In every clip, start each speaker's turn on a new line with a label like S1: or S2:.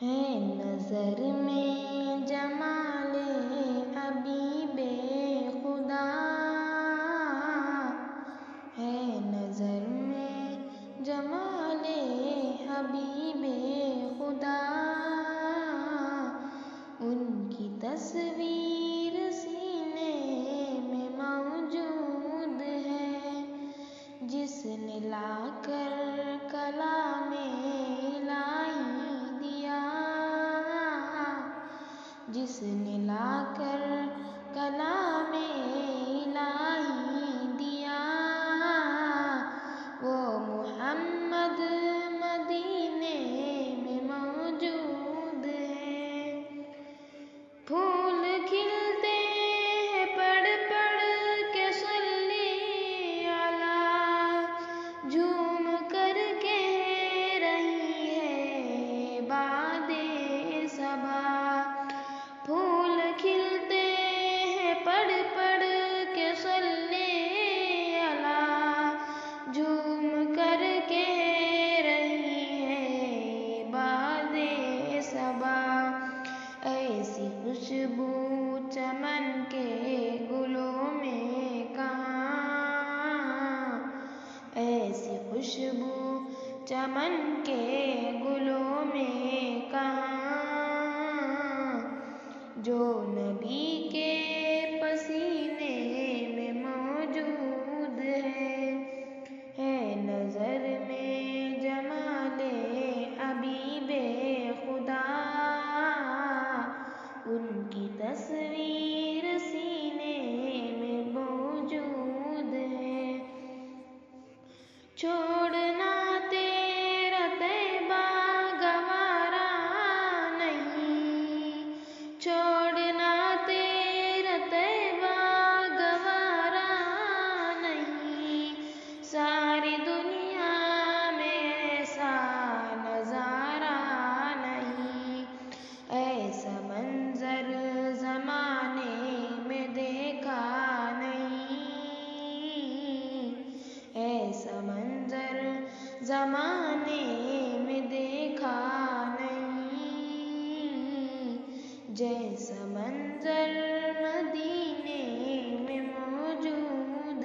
S1: ہے نظر میں جمال حبیب خدا، ہے نظر میں جمال حبیب خدا، ان کی تصویر سینے میں موجود ہے، جس نے لا کر کلام الہی دیا، جس نے لا کر کلام الہی دیا، وہ محمد مدینے میں موجود ہے۔ پھول کھلتے ہیں پڑھ پڑھ کے صلی علی، جھوم کر کہہ رہی ہے باد صبا۔ پھول کھلتے ہیں پڑھ پڑھ کے صلی علی، جھوم کر کہہ رہی ہے باد صبا۔ ایسی خوشبو چمن کے گلوں میں کہاں، ایسی خوشبو چمن کے گلوں میں کہاں، جو نبی کے پسینے میں موجود ہے نظر میں جمال حبیب خدا، ان کی تصویر سینے میں موجود ہے۔ چھوڑنا تیرا طیبہ گوارا نہیں، چھوڑنا تیرا طیبہ گوارا نہیں، ساری دنیا میں ایسا نظارہ نہیں، ایسا منظر زمانے میں دیکھا نہیں، ایسا منظر زمانے میں دیکھا نہیں، جیسا منظر مدینے میں موجود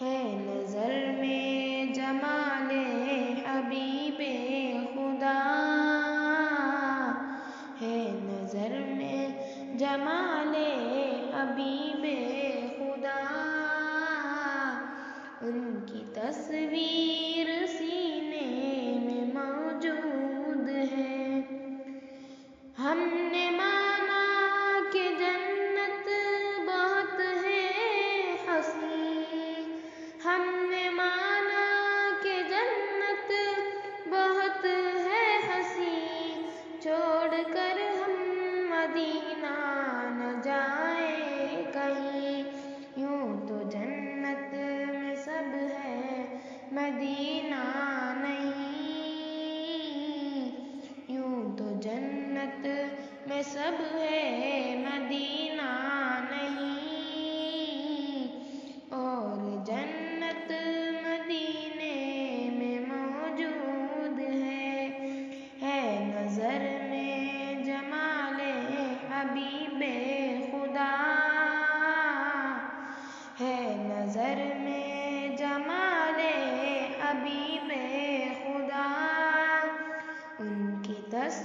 S1: ہے نظر میں جمال حبیب خدا، ہے نظر میں جمال حبیب خدا، ان کی تصویر سینے میں موجود ہے۔ ہم نے مانا کہ جنت بہت ہے حسین، ہم نے مانا کہ جنت بہت ہے حسین، چھوڑ کر ہم مدینہ نہ جائیں کہیں، یوں تو جنت میں سب ہے مدینہ نہیں، یوں تو جنت میں سب ہے مدینہ نہیں، اور جنت مدینے میں موجود ہے نظر میں جمال حبیب خدا، ہے نظر میں جمال حبیب خدا، ان کی تصویر